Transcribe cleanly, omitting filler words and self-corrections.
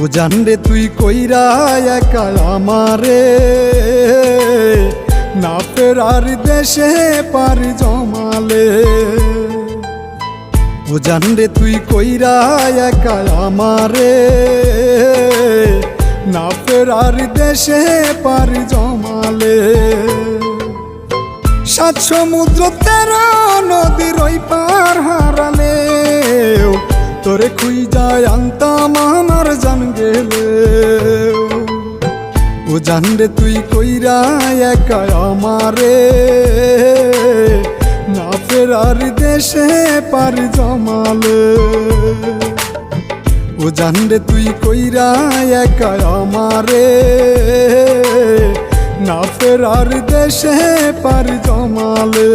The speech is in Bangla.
ও জানরে তুই কইরা একা আমারে, না ফেরার দেশে পারি জমালে। ও জানরে তুই কইরা একা আমারে, না ফেরার দেশে পারি জমালে। সাত সমুদ্র 13 নদীর ওই পার হারালে, তোরে খুই যায় আনতাম আমার জান গেলে। ও জানরে তুই কইরা একা আমারে, না ফেরার দেশে পারি জমালে। ও জানরে তুই কইরা একা আমারে, না ফেরার দেশে পারি জমালে।